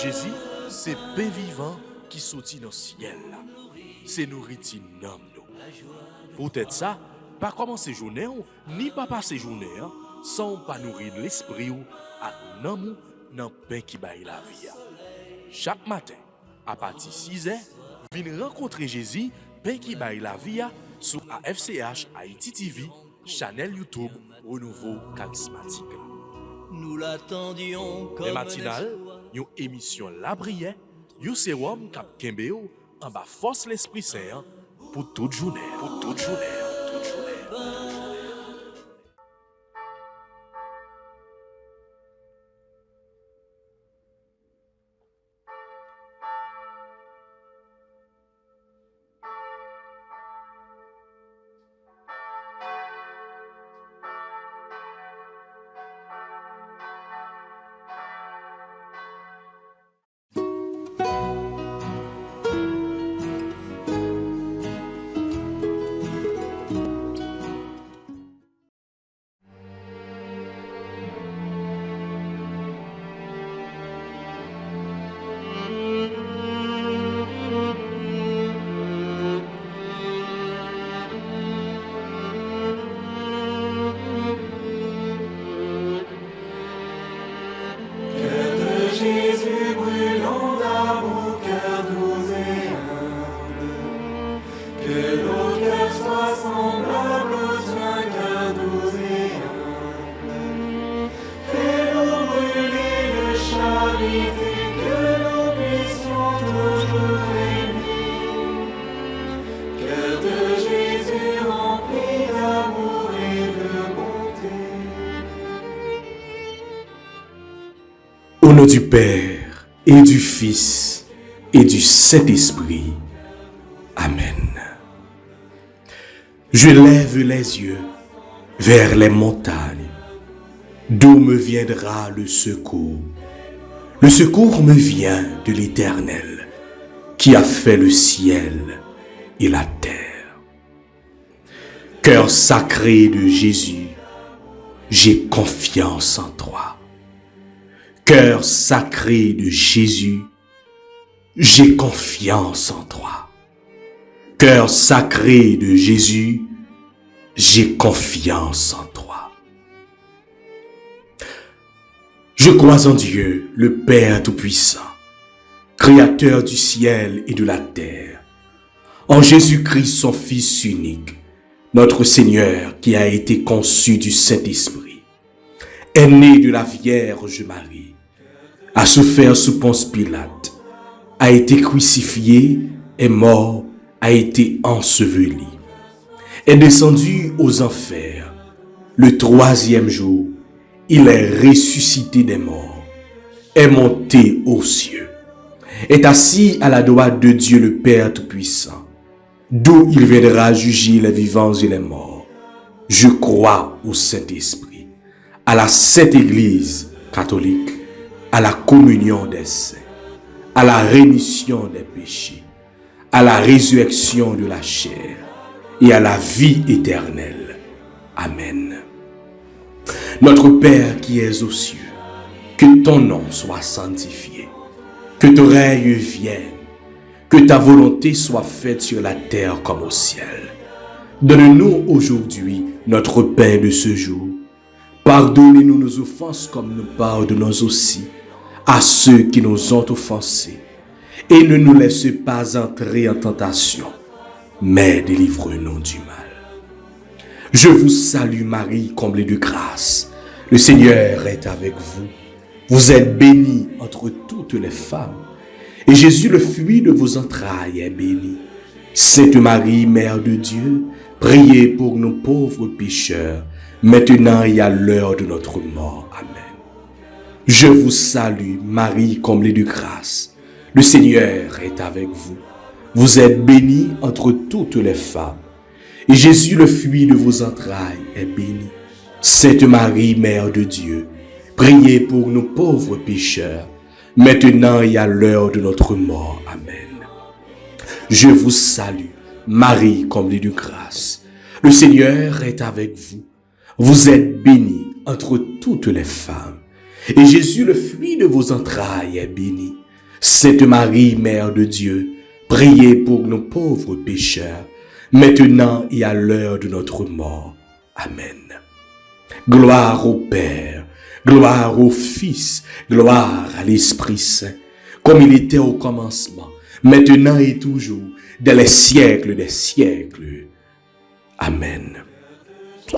Jésus, c'est pain vivant qui sortit dans le ciel. C'est nourriture dans nous. Peut-être ça, pas commencer journée ni pas passer journée sans pas nourrir l'esprit ou à nous dans pain qui baille la vie. Chaque matin, à partir de 6h, venez rencontrer Jésus, pain qui baille la vie sur AFCH Haïti TV, channel YouTube Renouveau Charismatique. Nous l'attendions comme les matinales, une émission La Prière, un sérum cap Kembeo en bas force l'Esprit Saint pour toute journée. Pour toute journée. Au nom du Père et du Fils et du Saint-Esprit. Amen. Je lève les yeux vers les montagnes, d'où me viendra le secours. Le secours me vient de l'Éternel, qui a fait le ciel et la terre. Cœur sacré de Jésus, j'ai confiance en toi. Cœur sacré de Jésus, j'ai confiance en toi. Cœur sacré de Jésus, j'ai confiance en toi. Je crois en Dieu, le Père Tout-Puissant, Créateur du ciel et de la terre, en Jésus-Christ, son Fils unique, notre Seigneur, qui a été conçu du Saint-Esprit, est né de la Vierge Marie, a souffert sous Ponce Pilate, a été crucifié, est mort, a été enseveli, est descendu aux enfers. Le troisième jour, il est ressuscité des morts, est monté aux cieux, est assis à la droite de Dieu le Père Tout-Puissant, d'où il viendra juger les vivants et les morts. Je crois au Saint-Esprit, à la Sainte Église catholique, à la communion des saints, à la rémission des péchés, à la résurrection de la chair et à la vie éternelle. Amen. Notre Père qui es aux cieux, que ton nom soit sanctifié, que ton règne vienne, que ta volonté soit faite sur la terre comme au ciel. Donne-nous aujourd'hui notre pain de ce jour. Pardonnez-nous nos offenses comme nous pardonnons aussi à ceux qui nous ont offensés. Et ne nous laisse pas entrer en tentation, mais délivre-nous du mal. Je vous salue Marie, comblée de grâce. Le Seigneur est avec vous. Vous êtes bénie entre toutes les femmes. Et Jésus, le fruit de vos entrailles, est béni. Sainte Marie, Mère de Dieu, priez pour nous pauvres pécheurs, maintenant et à l'heure de notre mort. Amen. Je vous salue, Marie, comblée de grâce. Le Seigneur est avec vous. Vous êtes bénie entre toutes les femmes. Et Jésus, le fruit de vos entrailles, est béni. Sainte Marie, Mère de Dieu, priez pour nous pauvres pécheurs, maintenant et à l'heure de notre mort. Amen. Je vous salue, Marie, comblée de grâce. Le Seigneur est avec vous. Vous êtes bénie entre toutes les femmes. Et Jésus, le fruit de vos entrailles, est béni. Sainte Marie, Mère de Dieu, priez pour nos pauvres pécheurs, maintenant et à l'heure de notre mort. Amen. Gloire au Père, gloire au Fils, gloire à l'Esprit Saint, comme il était au commencement, maintenant et toujours, dans les siècles des siècles. Amen.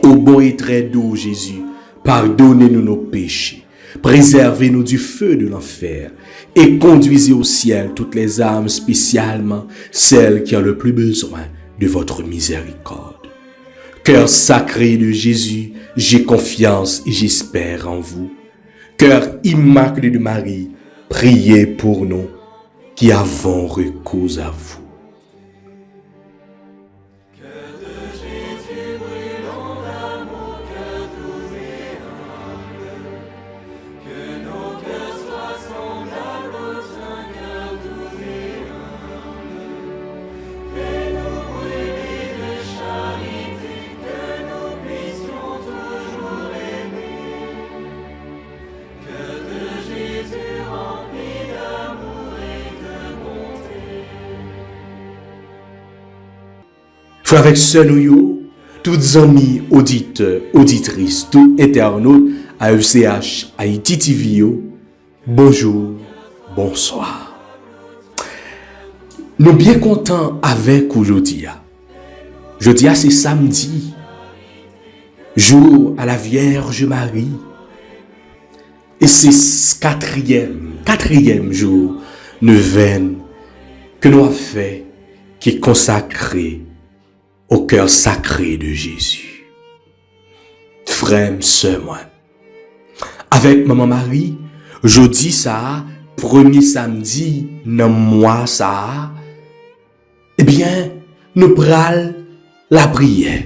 Ô bon et très doux Jésus, pardonnez-nous nos péchés, préservez-nous du feu de l'enfer et conduisez au ciel toutes les âmes, spécialement celles qui ont le plus besoin de votre miséricorde. Cœur sacré de Jésus, j'ai confiance et j'espère en vous. Cœur immaculé de Marie, priez pour nous qui avons recours à vous. Frères avec sœurs, nous, toutes amis, auditeurs, auditrices, tout internautes à FCH Haïti TV, bonjour, bonsoir. Nous bien contents avec aujourd'hui. Jeudi, c'est samedi, jour à la Vierge Marie. Et c'est quatrième jour, neuvaine, que nous avons fait, qui est consacré au cœur sacré de Jésus. Frère, sœur, moi, avec Maman Marie, jeudi ça, premier samedi, dans mois ça, eh bien, nous prenons la prière.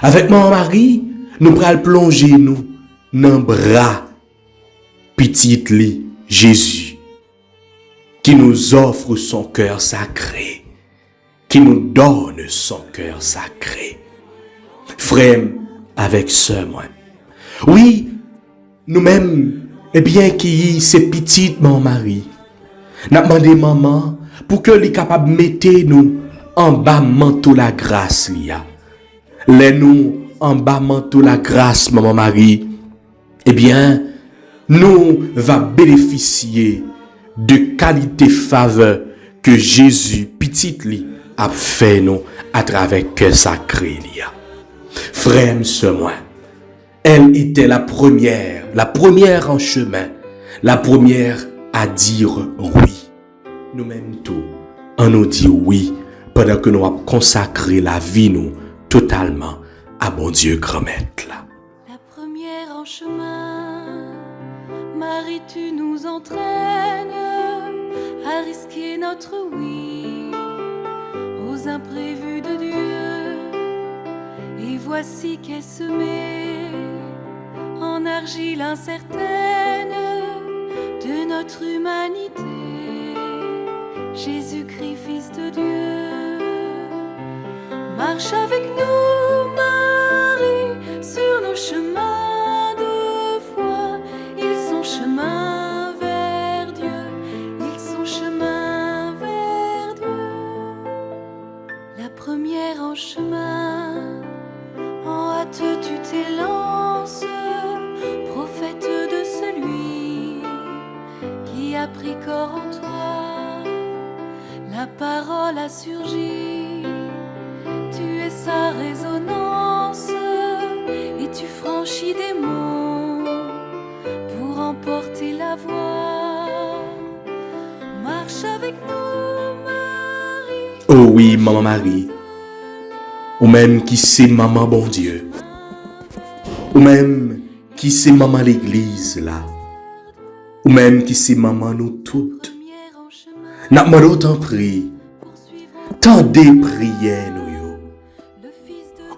Avec Maman Marie, nous prenons plonger nous dans le bras petit lit Jésus, qui nous offre son cœur sacré, qui nous donne son cœur sacré. Frère, avec sœur, moi. Oui, nous-mêmes, eh bien, qui c'est petite Maman Marie, n'a demandé maman pour que les capable mettre nous en bas manteau la grâce lia. Les nous en bas manteau la grâce Maman Marie, eh bien, nous va bénéficier de qualité faveur que Jésus petite lit a fait nous à travers cœur sacré lia. Frère, sœur, moi, elle était la première en chemin, la première à dire oui. Nous-mêmes tout, on nous dit oui, pendant que nous avons consacré la vie nous totalement à bon Dieu grand maître. La première en chemin, Marie, tu nous entraînes à risquer notre oui aux imprévus de Dieu. Et voici qu'est semée en argile incertaine de notre humanité, Jésus-Christ, Fils de Dieu. Marche avec nous, Marie, sur nos chemins de foi. Ils sont chemin vers Dieu, ils sont chemin vers Dieu. La première en chemin, en hâte tu t'élances, prophète de celui qui a pris corps en toi. La parole a surgi, tu es sa résonance, et tu franchis des monts pour emporter la voix. Marche avec nous, Marie. Oh oui, Maman Marie, ou même qui c'est Maman bon Dieu, ou même qui c'est Maman l'Église là, ou même qui c'est Maman nous toutes. N'a pas d'autant prie, tant des prières nous yo,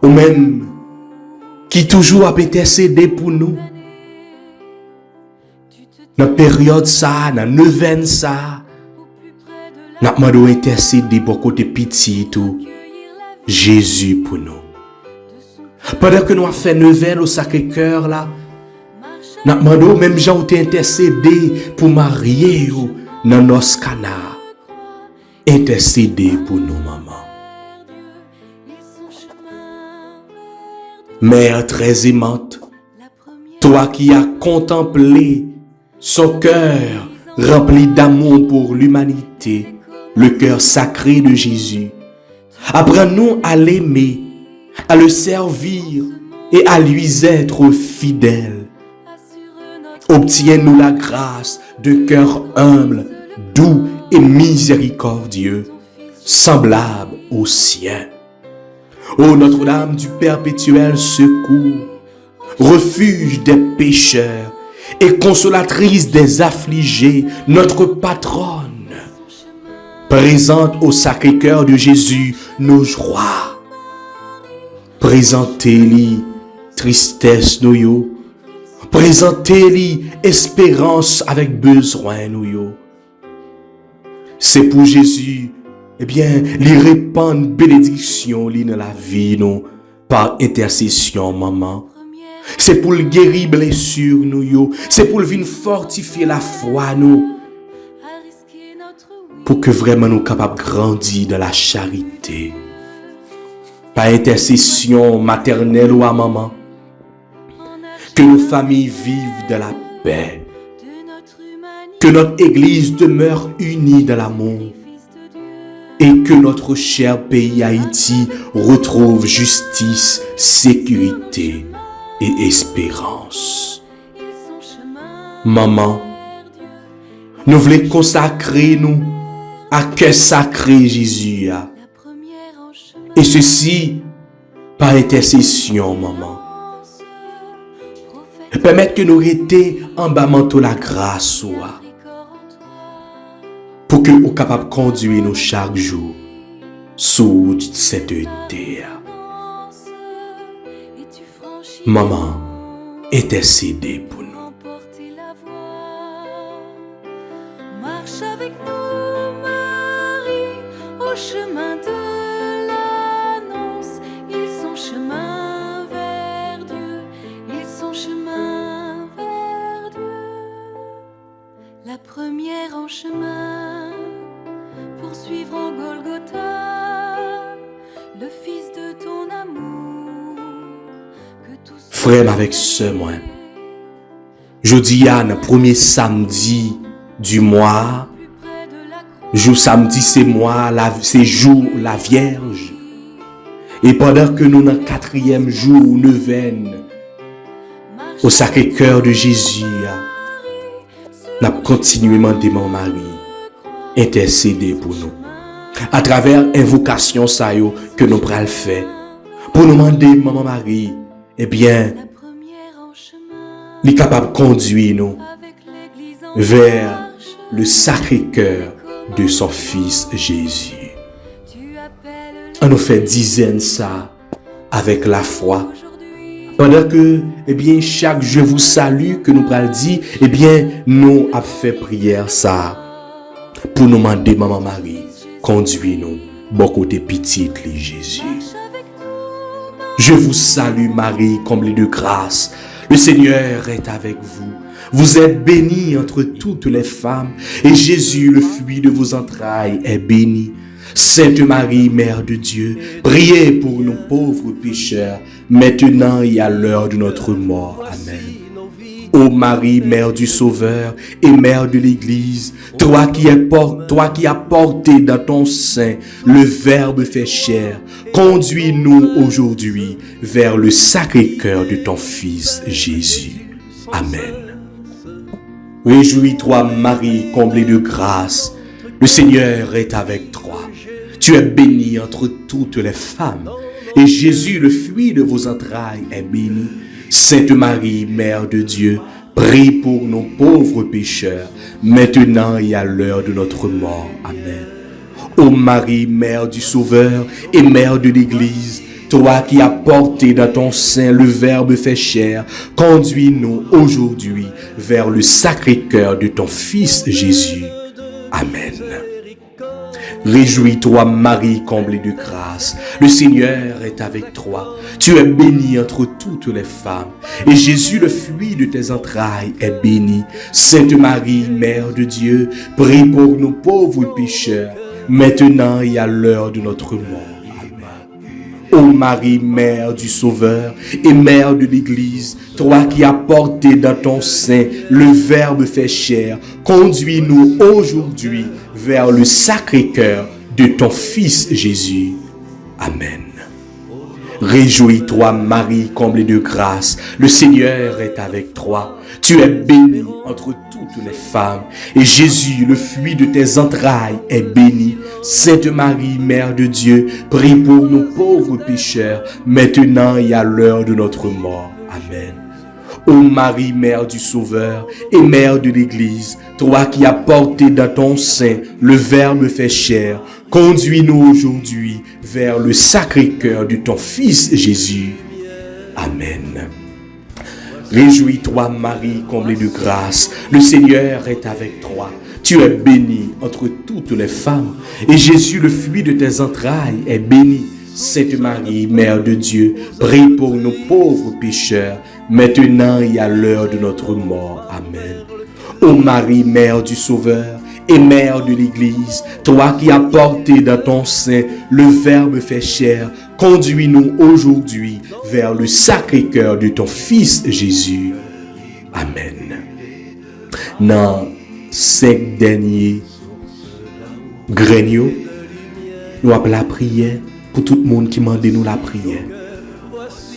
ou même qui toujours a intercédé pour nous. Dans la période ça, dans la neuvaine ça, n'a pas d'autant intercéder pour côté petit tout, Jésus pour nous. Pendant que nous avons fait neuvaine au Sacré-Cœur là, n'a pas d'autant même gens ont intercédé pour marier ou dans nos canards, intercédez pour nous, maman. Mère très aimante, toi qui as contemplé son cœur rempli d'amour pour l'humanité, le cœur sacré de Jésus, apprends-nous à l'aimer, à le servir et à lui être fidèle. Obtiens-nous la grâce de cœur humble, doux et miséricordieux, semblable au sien. Ô Notre-Dame du perpétuel secours, refuge des pécheurs et consolatrice des affligés, notre patronne, présente au Sacré-Cœur de Jésus nos joies. Présentez-lui tristesse nous yo. Présentez-lui espérance avec besoin nous yo. C'est pour Jésus, eh bien, lui répandre bénédiction dans la vie nous par intercession, maman. C'est pour le guérir blessure nous yo. C'est pour le venir fortifier la foi nous. Pour que vraiment nous capables de grandir dans la charité. Par intercession maternelle ou à maman. Que nos familles vivent dans la paix. Que notre Église demeure unie dans l'amour. Et que notre cher pays Haïti retrouve justice, sécurité et espérance. Maman, nous voulons consacrer nous à cœur sacré Jésus. Et ceci par intercession, maman. Permettre que nous restions en bas manteau la grâce pour que nous soyons capables de conduire nous chaque jour sous cette terre. Maman, intercédez pour nous. Marche avec nous, Marie, au chemin de l'annonce. Ils sont chemin vers Dieu, ils sont chemin vers Dieu. La première en chemin, pour suivre en Golgotha, le Fils de ton amour. Frère avec sœur, moi, jeudi à le premier samedi du mois, jour samedi c'est moi, c'est jour la Vierge. Et pendant que nous dans le 4e jour, neuvaine, au Sacré-Cœur de Jésus, nous avons continué à demander mon mari, intercéder pour nous. À travers invocation ça yo que nous pral faire, pour nous demander maman Marie, eh bien, il est capable de conduire nous vers le Sacré-Cœur de son Fils Jésus. On nous fait dizaine ça avec la foi. Pendant que, eh bien, chaque je vous salue que nous pral dire, eh bien, nous avons fait prière ça pour nous demander maman Marie, conduis-nous bon côté petite Jésus. Je vous salue Marie, comblée de grâce. Le Seigneur est avec vous. Vous êtes bénie entre toutes les femmes, et Jésus, le fruit de vos entrailles, est béni. Sainte Marie, Mère de Dieu, priez pour nous pauvres pécheurs, maintenant et à l'heure de notre mort. Amen. Ô Marie, Mère du Sauveur et Mère de l'Église, toi qui as porté dans ton sein le Verbe fait chair, conduis-nous aujourd'hui vers le Sacré-Cœur de ton Fils Jésus. Amen. Réjouis-toi, Marie, comblée de grâce, le Seigneur est avec toi. Tu es bénie entre toutes les femmes, et Jésus, le fruit de vos entrailles, est béni. Sainte Marie, Mère de Dieu, prie pour nos pauvres pécheurs, maintenant et à l'heure de notre mort. Amen. Ô Marie, Mère du Sauveur et Mère de l'Église, toi qui as porté dans ton sein le Verbe fait chair, conduis-nous aujourd'hui vers le Sacré-Cœur de ton Fils Jésus. Amen. Réjouis-toi, Marie, comblée de grâce. Le Seigneur est avec toi. Tu es bénie entre toutes les femmes. Et Jésus, le fruit de tes entrailles, est béni. Sainte Marie, Mère de Dieu, prie pour nous pauvres pécheurs, maintenant et à l'heure de notre mort. Ô Marie, Mère du Sauveur et Mère de l'Église, toi qui as porté dans ton sein le Verbe fait chair, conduis-nous aujourd'hui vers le Sacré-Cœur de ton Fils Jésus. Amen. Réjouis-toi, Marie, comblée de grâce, le Seigneur est avec toi. Tu es bénie entre toutes les femmes, et Jésus, le fruit de tes entrailles, est béni. Sainte Marie, Mère de Dieu, prie pour nous pauvres pécheurs, maintenant et à l'heure de notre mort. Amen. Ô Marie, Mère du Sauveur et Mère de l'Église, toi qui as porté dans ton sein le Verbe fait chair, conduis-nous aujourd'hui vers le Sacré-Cœur de ton Fils Jésus. Amen. Réjouis-toi, Marie, comblée de grâce, le Seigneur est avec toi. Tu es bénie entre toutes les femmes, et Jésus, le fruit de tes entrailles, est béni. Sainte Marie, Mère de Dieu, prie pour nous pauvres pécheurs, maintenant et à l'heure de notre mort. Amen. Ô Marie, Mère du Sauveur et Mère de l'Église, toi qui as porté dans ton sein le Verbe fait chair, conduis-nous aujourd'hui vers le Sacré-Cœur de ton Fils Jésus. Amen. Dans 5 derniers greniaux, nous avons la prière pour tout le monde qui demande nous la prière.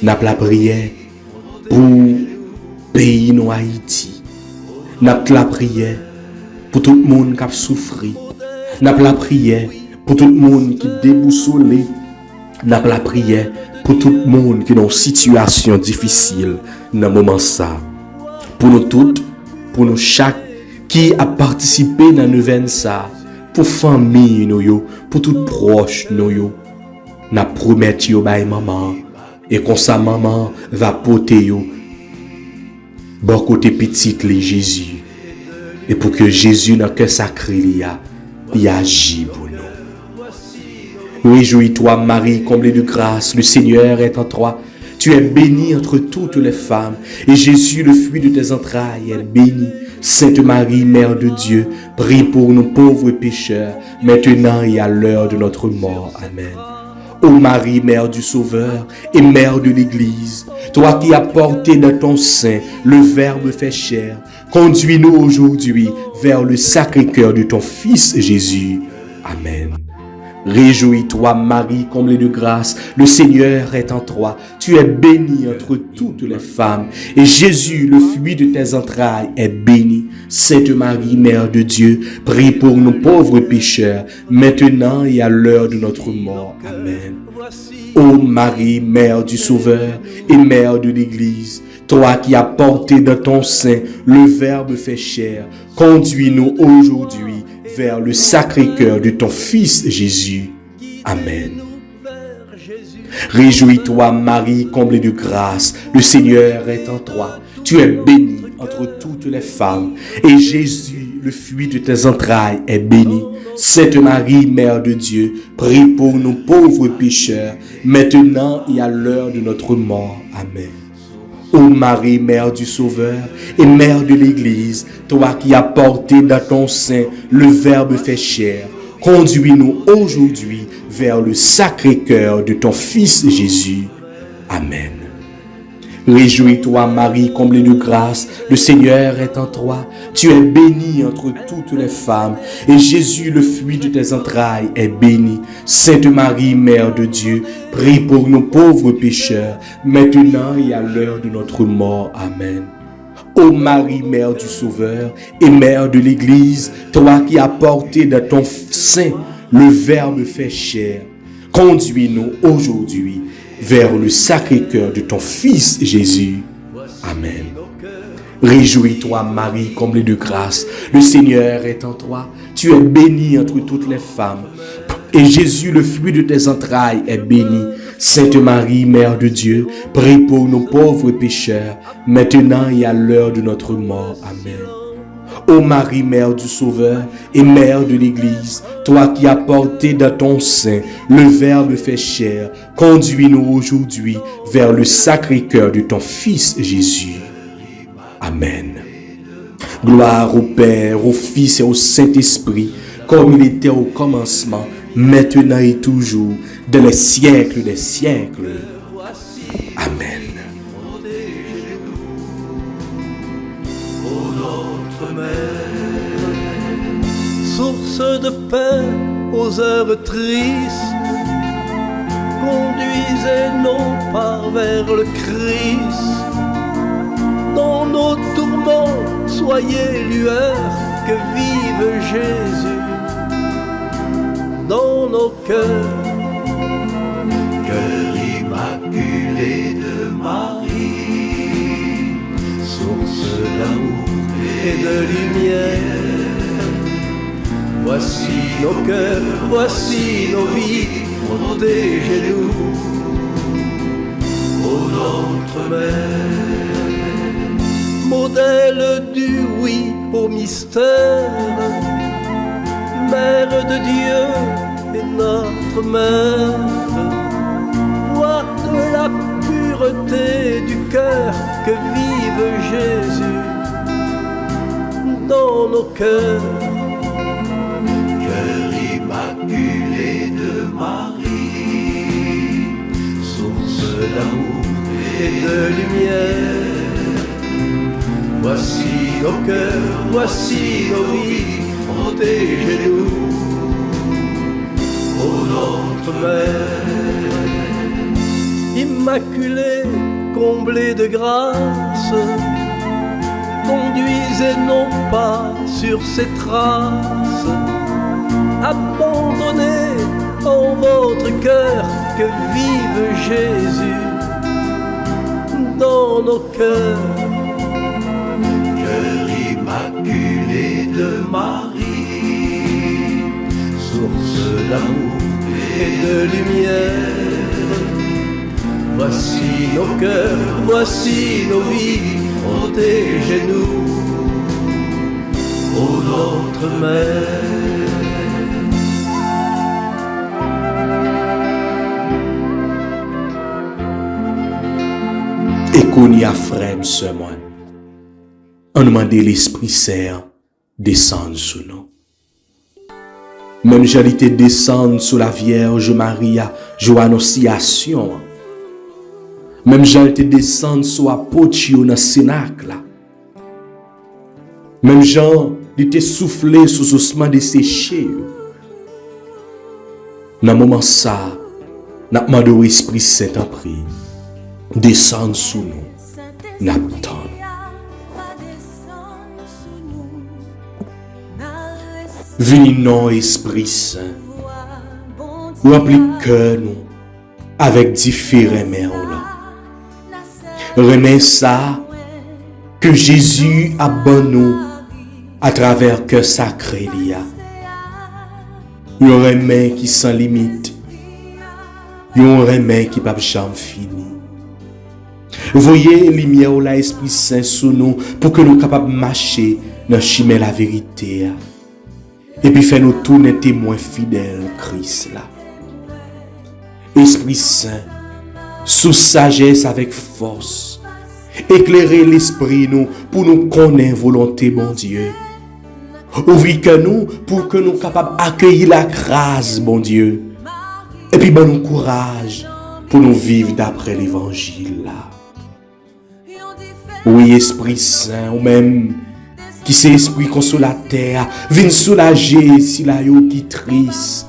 Nous avons la prière pour le pays nous Haïti. Nous avons la prière pour tout le monde qui a souffert. Nous avons la prière pour tout le monde qui est déboussolé. Nous avons la prière pour tout le monde qui est dans une situation difficile dans ce moment ça. Pour nous toutes, pour nous chaque qui a participé dans l'événement ça, pour famille nous, pour tout proche nous, nous promettons à maman, et comme ça maman va porter bon côté petit les Jésus, et pour que Jésus dans cœur sacré il agit pour nous. Réjouis-toi, Marie, comblée de grâce, le Seigneur est en toi. Tu es bénie entre toutes les femmes, et Jésus, le fruit de tes entrailles, est béni. Sainte Marie, Mère de Dieu, prie pour nous pauvres pécheurs, maintenant et à l'heure de notre mort. Amen. Ô Marie, Mère du Sauveur et Mère de l'Église, toi qui as porté dans ton sein le Verbe fait chair, conduis-nous aujourd'hui vers le Sacré-Cœur de ton Fils Jésus. Amen. Réjouis-toi, Marie, comblée de grâce, le Seigneur est en toi. Tu es bénie entre toutes les femmes, et Jésus, le fruit de tes entrailles, est béni. Sainte Marie, Mère de Dieu, prie pour nous pauvres pécheurs, maintenant et à l'heure de notre mort. Amen. Ô Marie, Mère du Sauveur et Mère de l'Église, toi qui as porté dans ton sein le Verbe fait chair, conduis-nous aujourd'hui vers le Sacré-Cœur de ton Fils Jésus. Amen. Réjouis-toi, Marie, comblée de grâce, le Seigneur est en toi. Tu es bénie entre toutes les femmes, et Jésus, le fruit de tes entrailles, est béni. Sainte Marie, Mère de Dieu, prie pour nous pauvres pécheurs, maintenant et à l'heure de notre mort. Amen. Ô Marie, Mère du Sauveur et Mère de l'Église, toi qui as porté dans ton sein le Verbe fait chair, conduis-nous aujourd'hui vers le Sacré-Cœur de ton Fils Jésus. Amen. Réjouis-toi, Marie, comblée de grâce, le Seigneur est en toi. Tu es bénie entre toutes les femmes, et Jésus, le fruit de tes entrailles, est béni. Sainte Marie, Mère de Dieu, prie pour nous pauvres pécheurs, maintenant et à l'heure de notre mort. Amen. Ô Marie, Mère du Sauveur et Mère de l'Église, toi qui as porté dans ton sein le Verbe fait chair, conduis-nous aujourd'hui vers le Sacré-Cœur de ton Fils Jésus. Amen. Réjouis-toi, Marie, comblée de grâce, le Seigneur est en toi. Tu es bénie entre toutes les femmes, et Jésus, le fruit de tes entrailles, est béni. Sainte Marie, Mère de Dieu, prie pour nos pauvres pécheurs, maintenant et à l'heure de notre mort. Amen. Ô Marie, mère du Sauveur et mère de l'Église, toi qui as porté dans ton sein le Verbe fait chair, conduis-nous aujourd'hui vers le Sacré-Cœur de ton Fils Jésus. Amen. Gloire au Père, au Fils et au Saint-Esprit, comme il était au commencement, maintenant et toujours, dans les siècles des siècles. Amen. Source de paix aux heures tristes, conduisez nos pas vers le Christ. Dans nos tourments, soyez lueur que vive Jésus. Dans nos cœurs, cœur immaculé de Marie, source d'amour et de lumière. Voici nos cœurs, voici nos vies, protégez-nous, ô notre Mère. Modèle du oui au mystère, Mère de Dieu et notre Mère. Voix de la pureté du cœur que vive Jésus dans nos cœurs. Immaculée de Marie, source d'amour et de lumière. Voici nos cœurs, voici nos vies, protégez-nous, ô notre Mère. Immaculée, comblée de grâce, conduisez nos pas sur ses traces. Abandonnez en votre cœur que vive Jésus dans nos cœurs. Cœur immaculé de Marie, source d'amour et de lumière. Voici nos cœurs, voici nos vies, protégez-nous, ô notre Mère. Et qu'on y a frère, ce moi, on demande l'Esprit Saint descendre sur nous. Même j'allais descendre sur la Vierge Marie, jou annonciation. Même j'allais descendre sur apôtre dans le Cénacle. Même Jean était soufflé sous ossements desséchés. Dans le moment ça, nous demandé au Esprit Saint en prière. Descendre sous nous, n'attend. Vini non Esprit Saint, remplis cœur nous avec différents mères. Remets ça que Jésus a bon nous à travers cœur sacré l'ia. Un remède qui sans limite, un remède qui pas jamais fini. Voyez lumière ou l'Esprit Saint sous nous pour que nous capables de marcher dans le chemin de la vérité. Et puis faire nous tourner témoins fidèles Christ là. Esprit Saint, sous sagesse avec force, éclairer l'esprit nous pour nous connaître volonté bon Dieu. Ouvrir que nous pour que nous capables d'accueillir la grâce bon Dieu. Et puis bon nous courage pour nous vivre d'après l'évangile là. Oui, Esprit Saint, ou même qui c'est Esprit consolateur, viens soulager si la yo qui triste,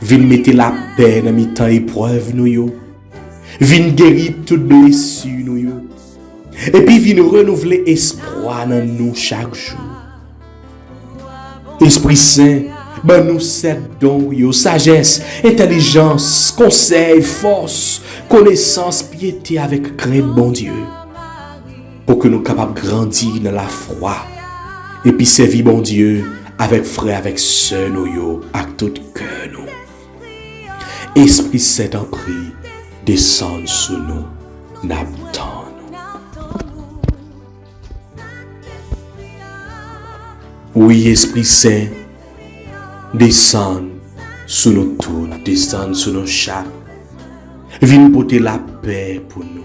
viens mettre la paix dans mes temps épreuve nous yo, viens guérir toute blessure nous yo, et puis viens renouveler espoir dans nous chaque jour. Esprit Saint, ben nous sept dons yo, sagesse, intelligence, conseil, force, connaissance, piété avec crainte bon Dieu. Pour que nous capables de grandir dans la foi et puis servir bon Dieu avec frère, avec sœur nous yo, avec tout cœur nous. Esprit Saint en prie, descend sur nous, n'attend nous. Oui, Esprit Saint, descend sur nous tous, descend sur nos chaque. Viens porter la paix pour nous.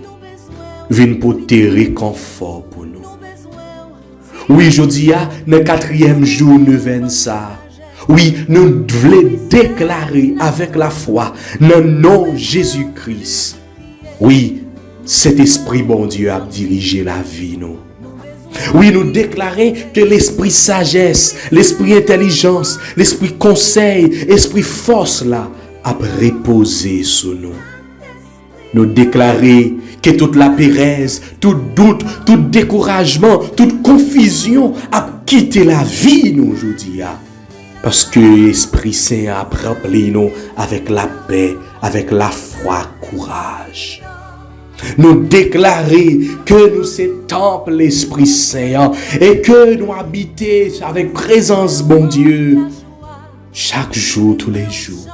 Viens porter réconfort pour nous. Oui, je dis, dans le 4e jour, nous venons ça. Oui, nous voulons déclarer avec la foi, dans le nom de Jésus-Christ. Oui, cet esprit, bon Dieu, a dirigé la vie, nous. Oui, nous déclarer que l'esprit sagesse, l'esprit intelligence, l'esprit conseil, l'esprit force là, a reposé sur nous. Nous déclarer que toute la pérèse, tout doute, tout découragement, toute confusion a quitté la vie nous aujourd'hui. Parce que l'Esprit Saint a rempli nous avec la paix, avec la foi, courage. Nous déclarer que nous sommes temple l'Esprit Saint et que nous habitons avec présence bon Dieu chaque jour, tous les jours.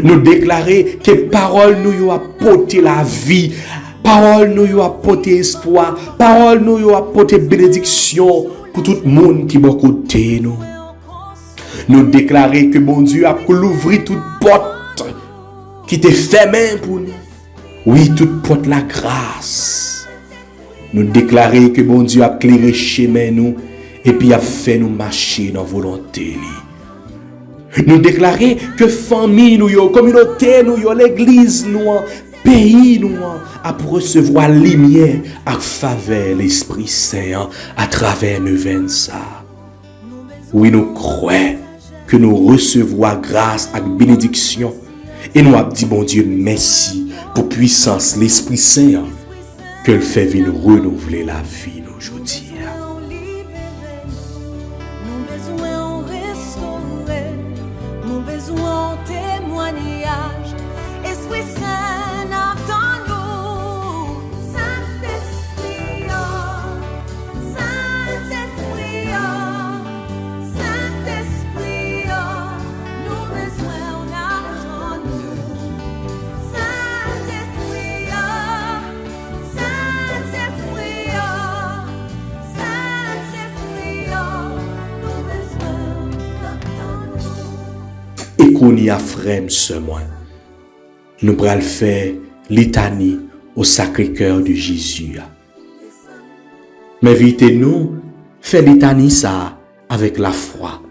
Nous déclarer que parole nous a porté la vie, parole nous a porté espoir, parole nous a porté bénédiction pour tout le monde qui est à côté nous. Nous déclarer que bon Dieu a ouvert toute porte qui était fermée pour nous. Oui, toute porte la grâce. Nous déclarer que bon Dieu a éclairé chemin nous et puis a fait nous marcher dans volonté. Nous déclarer que famille nous, communauté nous, l'église nous, pays nous, a pour recevoir lumière à faveur l'Esprit Saint à travers nous ça. Oui, nous croyons que nous recevons grâce et bénédiction et nous avons dit bon Dieu merci pour puissance l'Esprit Saint que le fait venir renouveler la vie aujourd'hui. Et qu'on y a frère ce mois, nous pourrons faire litanie au Sacré-Cœur de Jésus. Mais invitez-nous faire litanie ça avec la foi.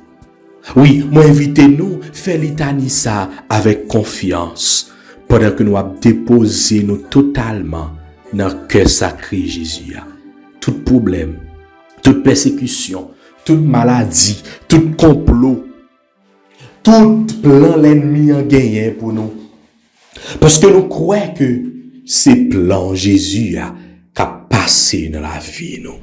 Oui, moi invitez-nous faire litanie ça avec confiance pendant que nous avons déposé nous totalement dans le cœur sacré Jésus. Tout problème, toute persécution, toute maladie, tout complot, tout plan l'ennemi a gagné pour nous. Parce que nous croyons que c'est plan Jésus qui a passé dans la vie nous.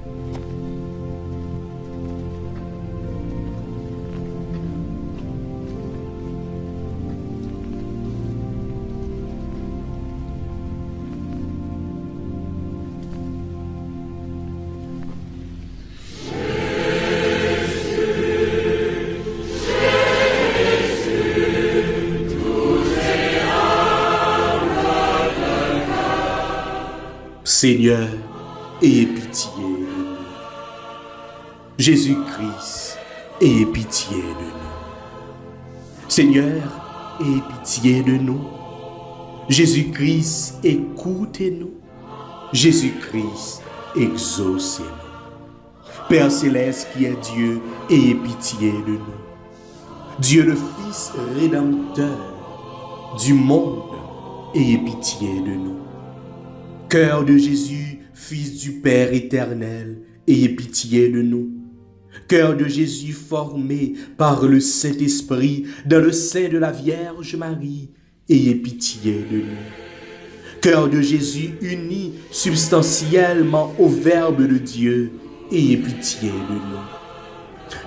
Seigneur, ayez pitié de nous. Jésus-Christ, ayez pitié de nous. Seigneur, ayez pitié de nous. Jésus-Christ, écoutez-nous. Jésus-Christ, exaucez-nous. Père Céleste qui est Dieu, ayez pitié de nous. Dieu le Fils rédempteur du monde, ayez pitié de nous. Cœur de Jésus, Fils du Père éternel, ayez pitié de nous. Cœur de Jésus formé par le Saint-Esprit dans le sein de la Vierge Marie, ayez pitié de nous. Cœur de Jésus uni substantiellement au Verbe de Dieu, ayez pitié de nous.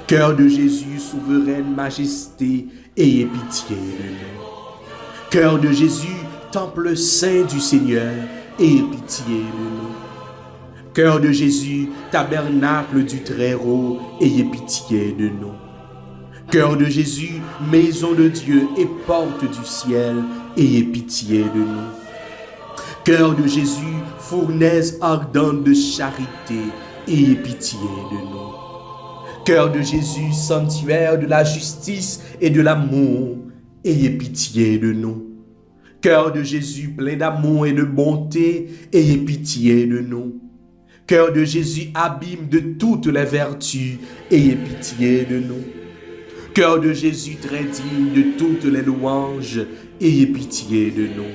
Cœur de Jésus, souveraine majesté, ayez pitié de nous. Cœur de Jésus, temple saint du Seigneur, ayez pitié de nous. Cœur de Jésus, tabernacle du Très-Haut, ayez pitié de nous. Cœur de Jésus, maison de Dieu et porte du ciel, ayez pitié de nous. Cœur de Jésus, fournaise ardente de charité, ayez pitié de nous. Cœur de Jésus, sanctuaire de la justice et de l'amour, ayez pitié de nous. Cœur de Jésus, plein d'amour et de bonté, ayez pitié de nous. Cœur de Jésus, abîme de toutes les vertus, ayez pitié de nous. Cœur de Jésus, très digne de toutes les louanges, ayez pitié de nous.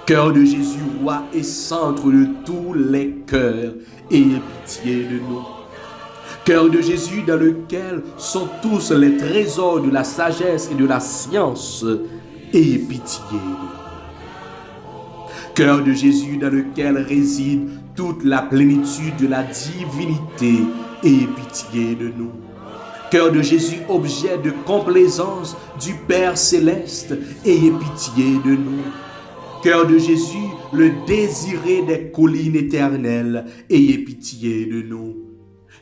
Cœur de Jésus, roi et centre de tous les cœurs, ayez pitié de nous. Cœur de Jésus, dans lequel sont tous les trésors de la sagesse et de la science, ayez pitié de nous. Cœur de Jésus, dans lequel réside toute la plénitude de la divinité, ayez pitié de nous. Cœur de Jésus, objet de complaisance du Père céleste, ayez pitié de nous. Cœur de Jésus, le désiré des collines éternelles, ayez pitié de nous.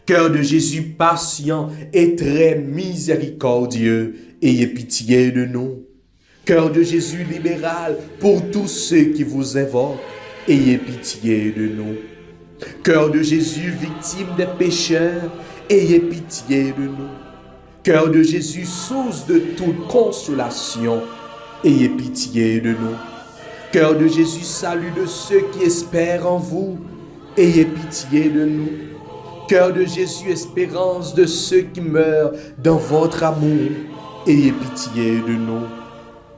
Cœur de Jésus, patient et très miséricordieux, ayez pitié de nous. Cœur de Jésus, libéral pour tous ceux qui vous invoquent, ayez pitié de nous. Cœur de Jésus, victime des pécheurs, ayez pitié de nous. Cœur de Jésus, source de toute consolation, ayez pitié de nous. Cœur de Jésus, salut de ceux qui espèrent en vous, ayez pitié de nous. Cœur de Jésus, espérance de ceux qui meurent dans votre amour, ayez pitié de nous.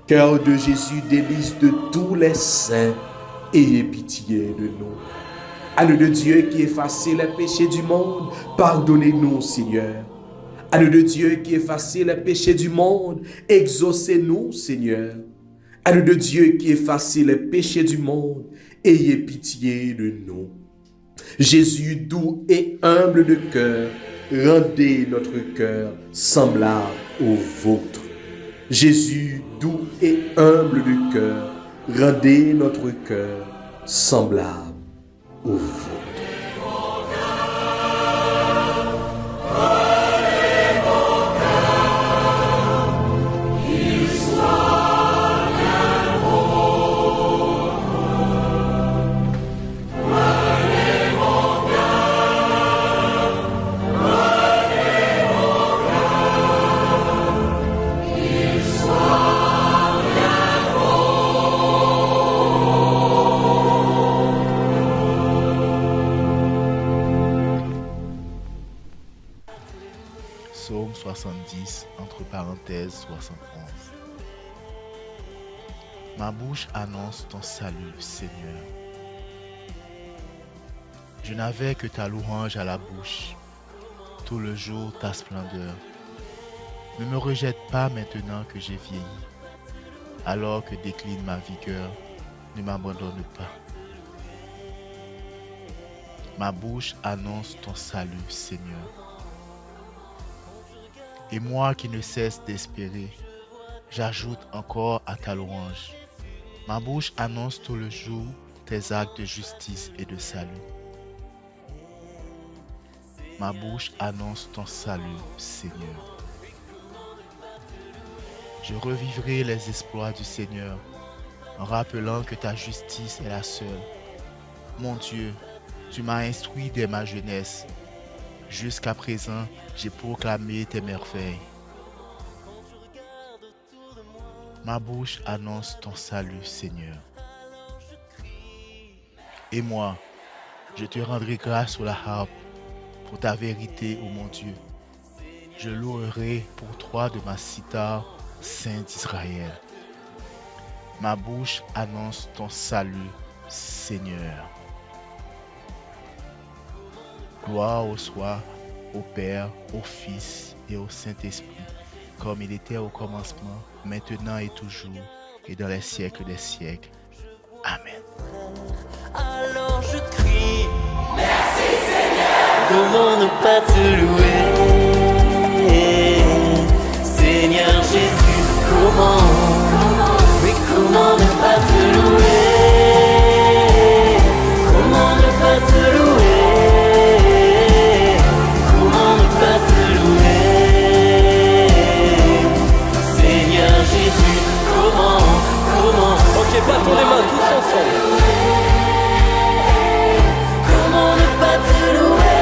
Cœur de Jésus, délice de tous les saints, ayez pitié de nous. Agneau de Dieu qui effacez les péchés du monde, pardonnez-nous, Seigneur. Agneau de Dieu qui effacez les péchés du monde, exaucez-nous, Seigneur. Agneau de Dieu qui effacez les péchés du monde, ayez pitié de nous. Jésus doux et humble de cœur, rendez notre cœur semblable au vôtre. Jésus doux et humble de cœur, rendez notre cœur semblable au vôtre. Psaume 70, entre parenthèses 71. Ma bouche annonce ton salut, Seigneur. Je n'avais que ta louange à la bouche, tout le jour ta splendeur. Ne me rejette pas maintenant que j'ai vieilli, alors que décline ma vigueur, ne m'abandonne pas. Ma bouche annonce ton salut, Seigneur. Et moi qui ne cesse d'espérer, j'ajoute encore à ta louange. Ma bouche annonce tout le jour tes actes de justice et de salut. Ma bouche annonce ton salut, Seigneur. Je revivrai les exploits du Seigneur en rappelant que ta justice est la seule. Mon Dieu, tu m'as instruit dès ma jeunesse. Jusqu'à présent, j'ai proclamé tes merveilles. Ma bouche annonce ton salut, Seigneur. Et moi, je te rendrai grâce sur la harpe pour ta vérité, ô mon Dieu. Je louerai pour toi de ma cithare, Saint d'Israël. Ma bouche annonce ton salut, Seigneur. Gloire au soit au Père, au Fils et au Saint-Esprit, comme il était au commencement, maintenant et toujours, et dans les siècles des siècles. Amen. Alors je crie, merci Seigneur. Comment ne pas te louer, Seigneur Jésus, mais comment ne pas te louer, comment ne pas te louer. Battons les mains tous ensemble. Comment ne pas te louer,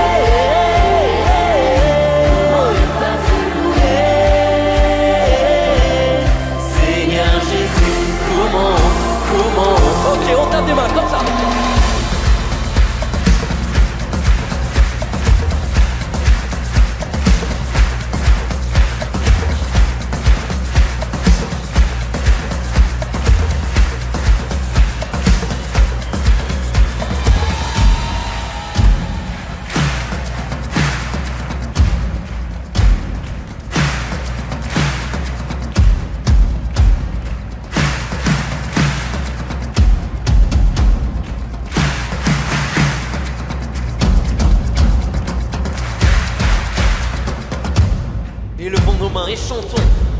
nos mains et chantons.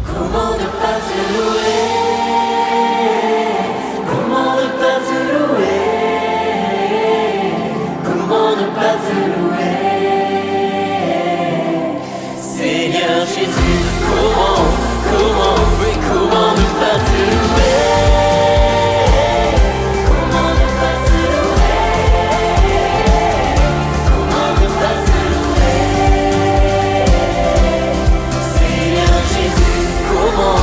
Comment ne pas te louer? Comment ne pas te louer? Comment ne pas te louer? Seigneur Jésus, comment ne pas te louer? Comment ne pas te louer? Comment ne pas te louer? Seigneur Jésus, comment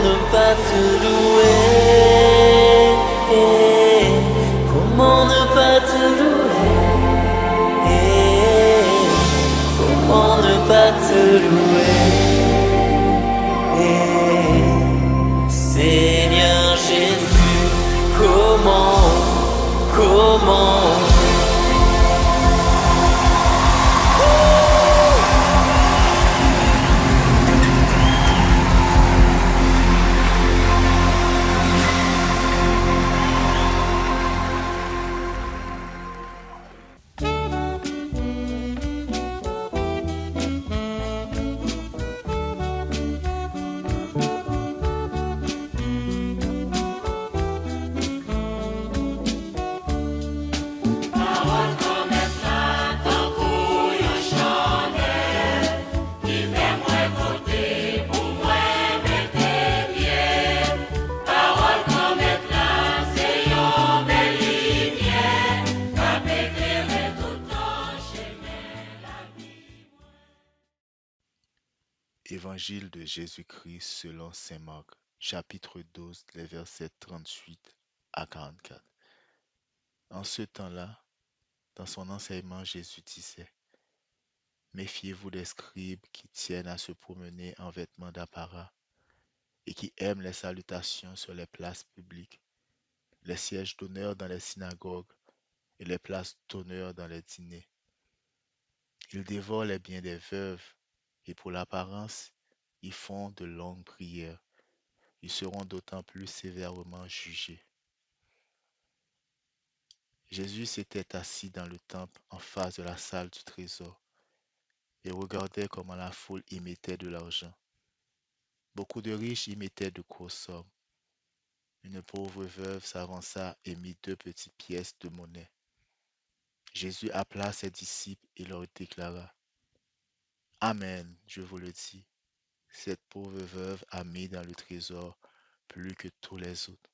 ne pas te louer? Comment ne pas te louer? Comment ne pas te louer? Seigneur Jésus, comment Évangile de Jésus-Christ selon saint Marc, chapitre 12, les versets 38 à 44. En ce temps-là, dans son enseignement, Jésus disait: Méfiez-vous des scribes qui tiennent à se promener en vêtements d'apparat et qui aiment les salutations sur les places publiques, les sièges d'honneur dans les synagogues et les places d'honneur dans les dîners. Ils dévorent les biens des veuves et pour l'apparence, ils font de longues prières. Ils seront d'autant plus sévèrement jugés. Jésus s'était assis dans le temple en face de la salle du trésor et regardait comment la foule y mettait de l'argent. Beaucoup de riches y mettaient de grosses sommes. Une pauvre veuve s'avança et mit 2 petites pièces de monnaie. Jésus appela ses disciples et leur déclara: Amen, je vous le dis, cette pauvre veuve a mis dans le trésor plus que tous les autres.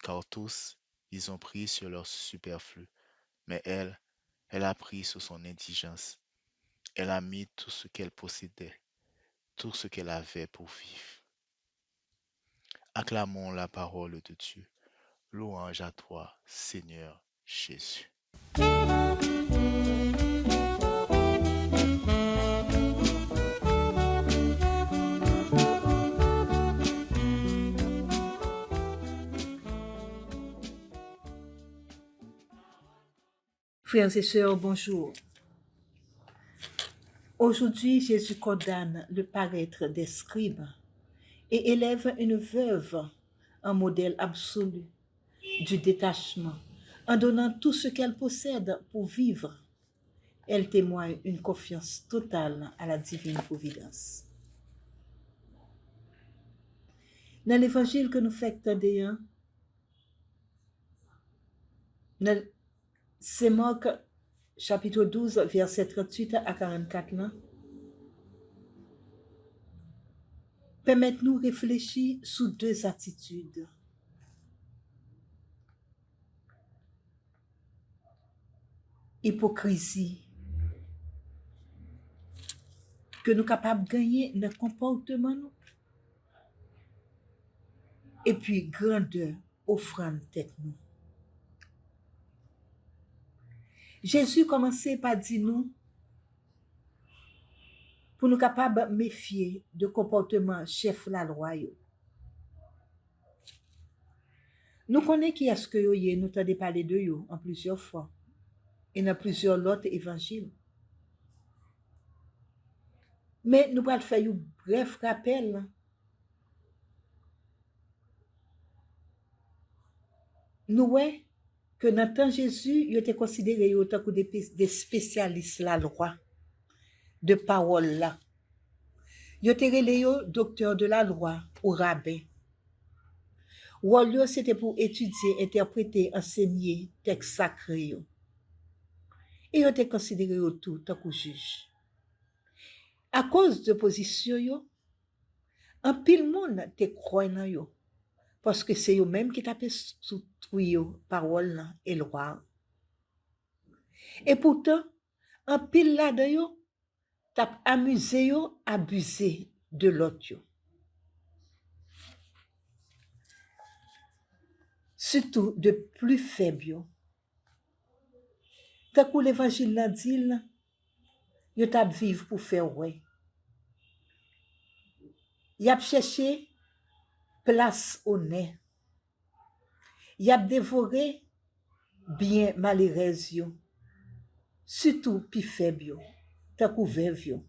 Car tous, ils ont pris sur leur superflu, mais elle a pris sur son indigence. Elle a mis tout ce qu'elle possédait, tout ce qu'elle avait pour vivre. Acclamons la parole de Dieu. Louange à toi, Seigneur Jésus. Frères et sœurs, bonjour. Aujourd'hui, Jésus condamne le paraître des scribes et élève une veuve, un modèle absolu du détachement. En donnant tout ce qu'elle possède pour vivre, elle témoigne une confiance totale à la divine providence. Dans l'évangile que nous faisons, c'est Marc chapitre 12, verset 38 à 44. Permettez-nous réfléchir sur 2 attitudes. Hypocrisie que nous sommes capables de gagner dans le comportement nous. Et puis grandeur, offrande tête nous. Jésus commençait par dire nous, pour nous capables de méfier de comportement chef la loi. Nous connaissons qui est-ce que nous t'avons parlé de yo en plusieurs fois et dans plusieurs autres évangiles. Mais nous allons faire un bref rappel. Nous voyons que dans le temps Jésus, il était considéré autant que des spécialistes de la loi, de parole là. Yo te rele yo docteur de la loi ou rabbin. Rôle yo c'était pour étudier, interpréter, enseigner texte sacré yo. Et yo te considéré yo tout tant que juge. À cause de position yo, un pile monde te croit nan yo parce que c'est yo même qui tape sous yo parole là et loi. Et pourtant, un pile là de yo tap amusé yo, abusé de l'autre yo. Surtout de plus faible yo. Tant que l'évangile l'a dit, yo tap vivre pour faire ouais. Y ap cherché place au nez. Y ap dévoré bien malheureuse yo. Surtout pi faible yo, tant que veuve yo.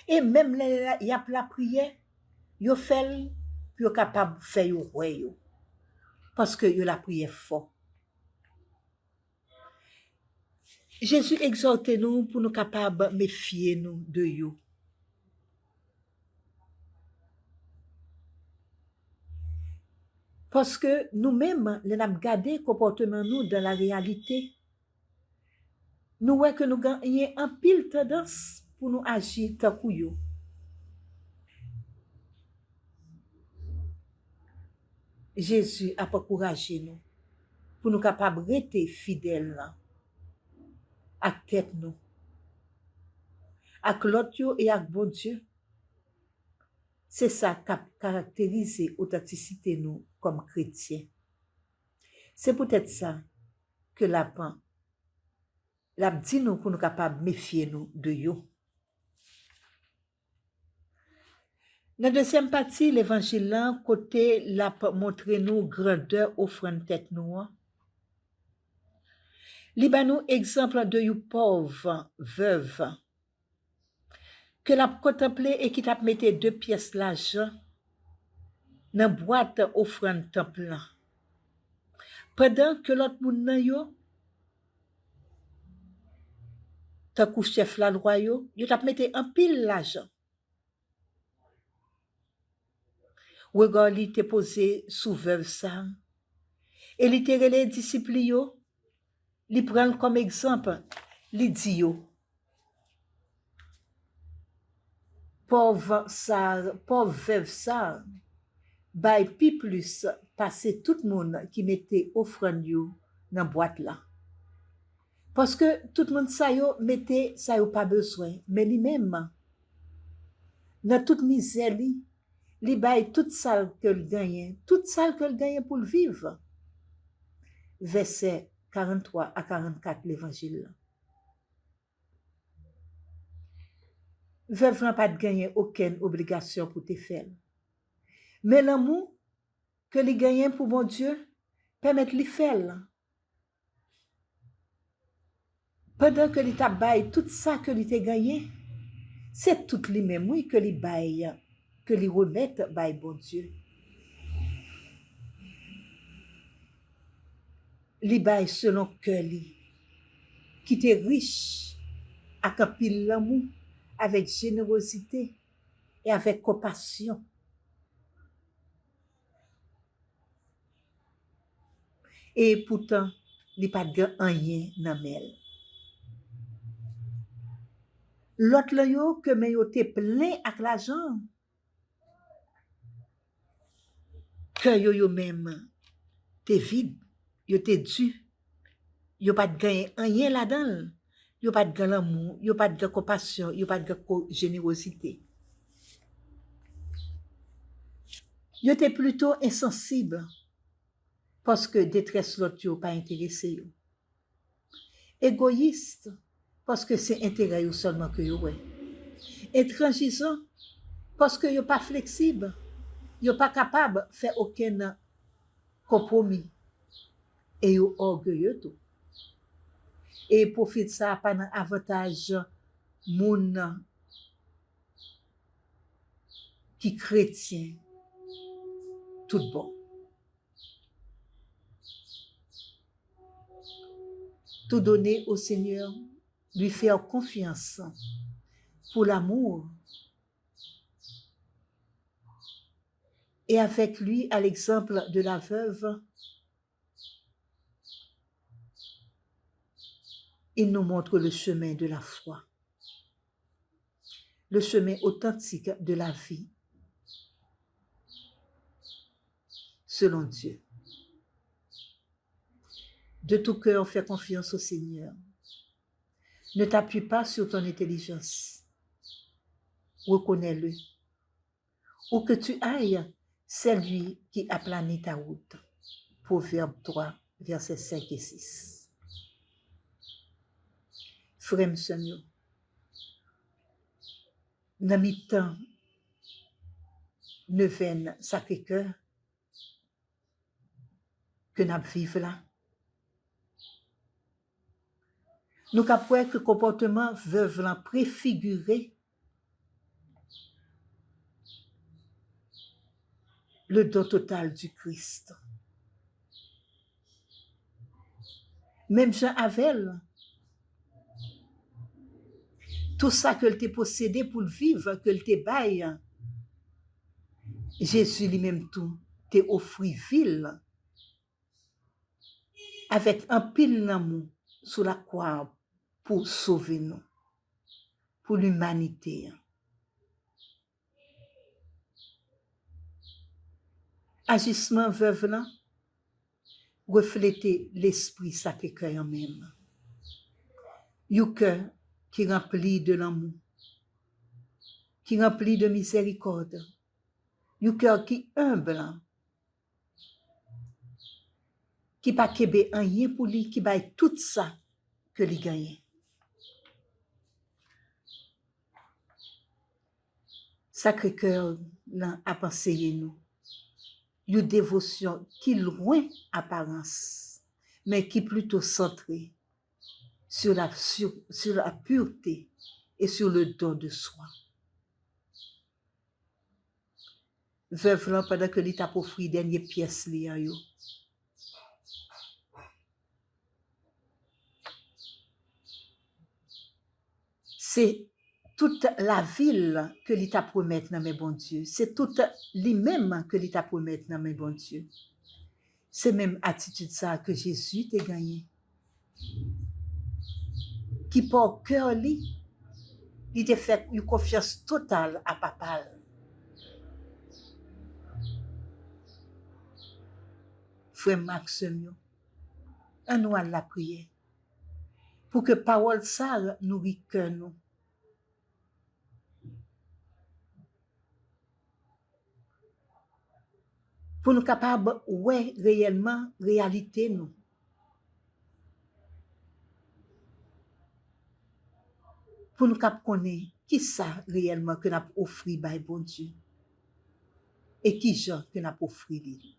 Et même y ap la prière, yo fait pour yo capable faire yo ouais yo. Parce que yo la prière fort. Jésus exhorte nous pour nous capables méfier nous de yo. Parce que nous-mêmes, nous avons gardé comportement nous dans la réalité. Nous voyons que nous gagnons un pile tendance pour nous agir tant que yo. Jésus a encouragé nous pour nous capables de rester fidèles à tête nous, à l'autre yo et à bon Dieu. C'est ça qui caractérise l'authenticité nous comme chrétiens. C'est peut-être ça que l'a dit nous pour nous capables méfier nous de yo. Dans la deuxième partie, l'évangile là, côté l'a montré nous grandeur offrande tête nous. Li ba nous exemple de you pauvre veuve que l'a contemplé et qui t'a mette 2 pièces l'argent dans boîte offrande temple là. Pendant que l'autre moun nan yo tant que chef la loi yo t'a mette un pile l'argent. Regard li te posé sous veuve ça et li te relé disciple yo li prend comme exemple li di yo pauvre veuve ça bay pi plus passer tout monde qui mettait offrande yo dans boîte là parce que tout monde ça yo mettait ça yo pas besoin mais lui même dans toute misère li bay tout ça que le gagne pour le vivre. Verset 43 à 44 l'évangile. Veuve n'a pas de gagner aucune obligation pour te faire. Mais l'amour que les gagne pour mon Dieu permet de le faire. Pendant que les tabaye tout ça que les te gagné, c'est tout les mêmes oui que les baille, que les remettent by bon Dieu. Li bay selon cœur li, qui te riche, avec un pile l'amour, avec générosité et avec compassion. Et pourtant, li pas de rien nan mel. L'autre là yo que men yo te plein avec l'argent, que yo même te vide. Yo te dû, yo pas de gagner rien là-dedans, yo pas de gagner l'amour, yo pas de gagner compassion, yo pas de gagner générosité. Yo te plutôt insensible parce que détresse l'autre yo pas intéressé yo. Égoïste parce que c'est intérêt yo seulement que yo ouais. Intransigeant parce que yo pas flexible, yo pas capable faire aucun compromis. Et yo orgueilleux tout. Et profite ça pendant avantage moun qui chrétien tout bon. Tout donner au Seigneur lui faire confiance pour l'amour et avec lui, à l'exemple de la veuve, il nous montre le chemin de la foi, le chemin authentique de la vie selon Dieu. De tout cœur, fais confiance au Seigneur. Ne t'appuie pas sur ton intelligence. Reconnais-le. Où que tu ailles, c'est lui qui aplanit ta route. Proverbe 3, versets 5 et 6. Frère Seigneur, dans mi-temps, neuvaine Sacré-Cœur, que nous vivons là, nous capons que le comportement veuve là préfiguré le don total du Christ. Même Jean Avel, tout ça que t'es possédé pour le vivre, que t'es bail, Jésus lui-même tout, t'es offri ville avec un pile d'amour sur la croix pour sauver nous, pour l'humanité. Agissement veuve là, refléter l'esprit Sacré-Cœur en même. Un cœur qui remplit de l'amour, qui remplit de miséricorde, un cœur qui humble, qui pas kebe rien pour lui, qui baille tout ça que lui gagne. Sacré-Cœur là a pensé nous. Une dévotion qui loin apparence, mais qui plutôt centrée sur la pureté et sur le don de soi. Veuve là, pendant que l'État a offert dernière pièce li an yo. C'est toute la ville que l'État promet dans mes bons Dieu. C'est toute lui-même que l'État promet dans mes bons Dieu. C'est même attitude ça que Jésus t'a gagné. Qui pour cœur lui, il t'a fait une confiance totale à papa. Frère Maxime, on nous a la prière pour que parole ça nourrit cœur nous. Pour nous capables ouais réellement réalité nous. Pour nous capables connaître qui ça réellement que n'a offert by bon Dieu et qui gens que n'a offert lui.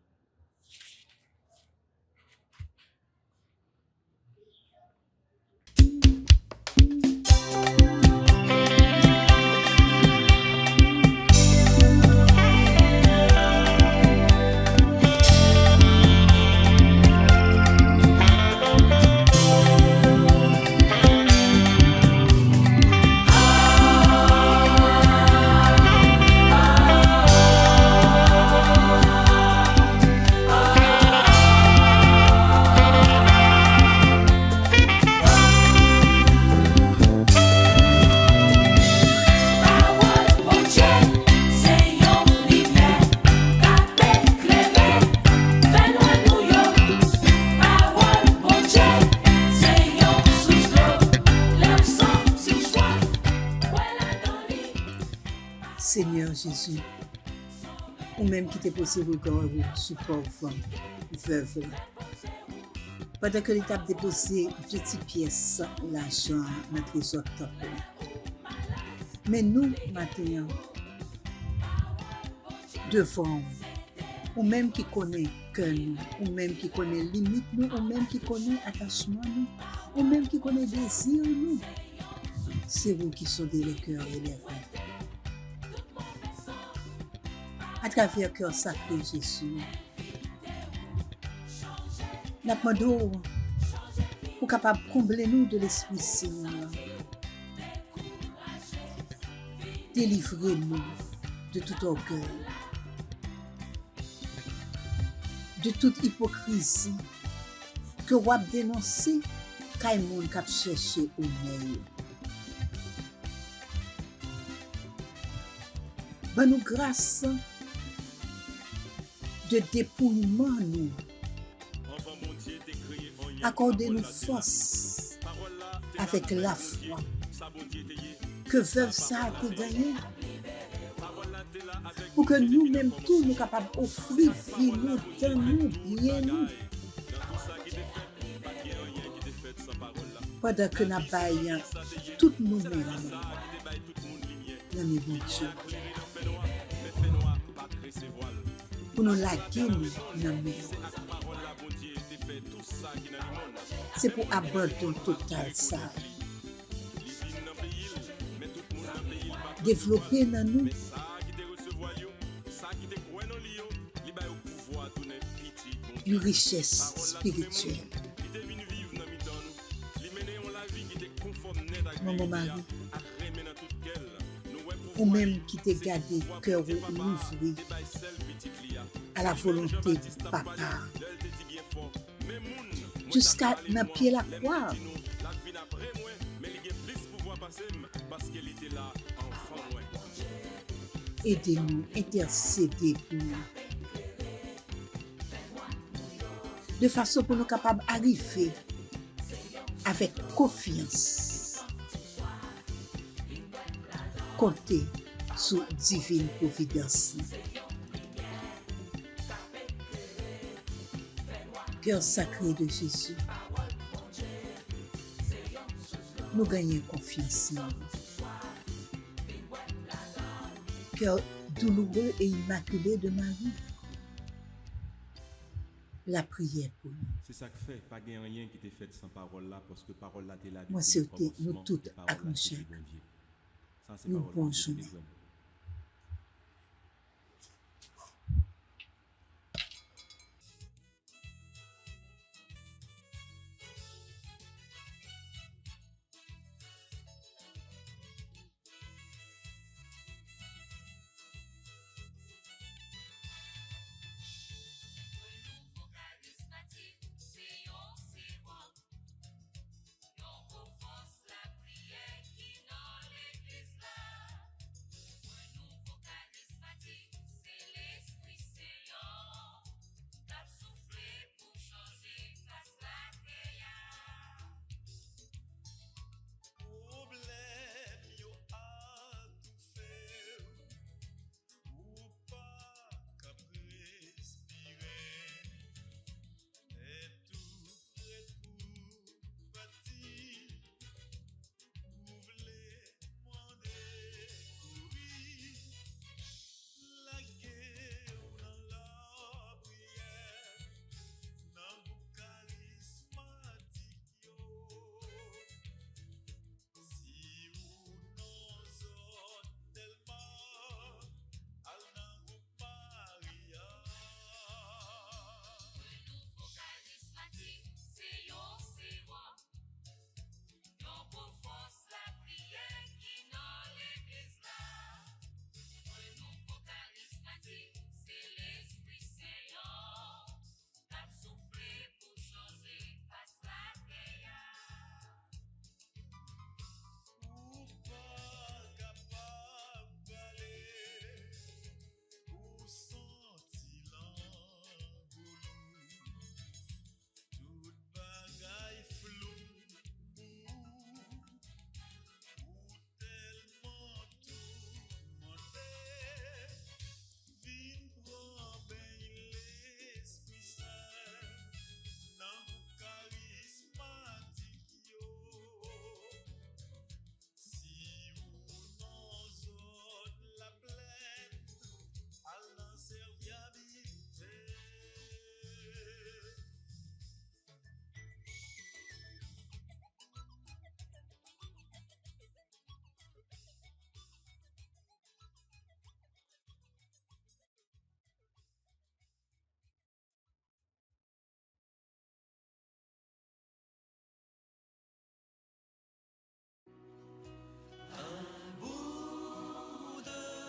Seigneur Jésus, ou même qui t'est possible regard sur pauvre veuve. Pendant que l'État a déposé petite pièce, l'argent, notre trésor temple. Mais nous, maintenant, devant, ou même qui connaît cœur nous, ou même qui connaît limite nous, ou même qui connaît attachement nous, ou même qui connaît désir nous, c'est vous qui sondez les cœurs et les rêves. À travers le cœur sacré Jésus, nous demandons pour capable combler nous de l'Esprit Saint. Délivrez-nous de tout orgueil, de toute hypocrisie que vous avez dénoncé quand le monde a cherché au meilleur. Ben nous grâce de dépouillement nous. Accordez-nous force avec la foi que veuve ça a été gagné pour que nous-mêmes tous nous capables d'offrir vie nous, temps nous, bien nous. Pendant que nous baillons toutes nous-mêmes dans les bons Dieu. Pour nous laguer nous dans les c'est pour abandon total ça. Développer dans nous une richesse spirituelle. Mon mari, ou même qui t'a gardé cœur ouvert à la volonté du papa. Jusqu'à dans pied la croix. Aidez-nous, intercédez pour nous. De façon pour nous capables d'arriver avec confiance. Compter sur divine providence. Cœur sacré de Jésus, nous gagnons confiance en nous. Cœur douloureux et immaculé de Marie, la prière pour nous. C'est ça que fait, pas rien qui t'est fait sans parole là, parce que parole là t'es là. Moi, c'est nous toutes avec nous chers. Nous bonjour.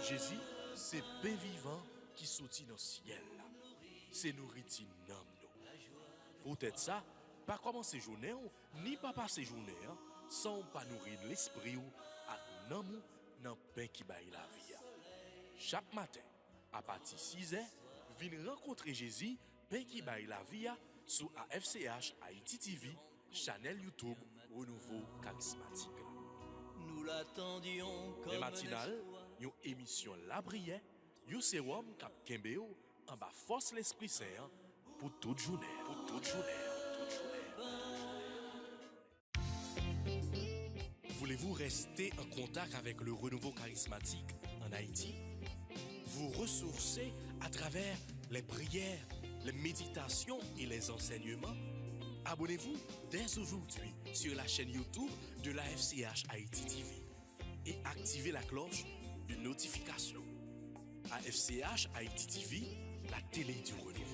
Jésus, c'est pain vivant qui sortit dans le ciel. C'est nourriture nam nous. Peut-être ça, pas commencer journée ou, ni pas passer journée sans pas nourrir l'esprit ou à nam dans pain qui baille la vie. Chaque matin, à partir de 6h, venez rencontrer Jésus, pain qui baille la vie sur AFCH Haïti TV, channel YouTube Renouveau Charismatique. Nous l'attendions comme Les matinales, une émission La Brière, un sérum cap Kembeo en bas force l'Esprit Saint pour toute journée. Pour toute journée. Voulez-vous rester en contact avec le renouveau charismatique en Haïti? Vous ressourcer à travers les prières, les méditations et les enseignements? Abonnez-vous dès aujourd'hui sur la chaîne YouTube de l'AFCH Haïti TV et activez la cloche de notification. AFCH Haïti TV, la télé du renouveau.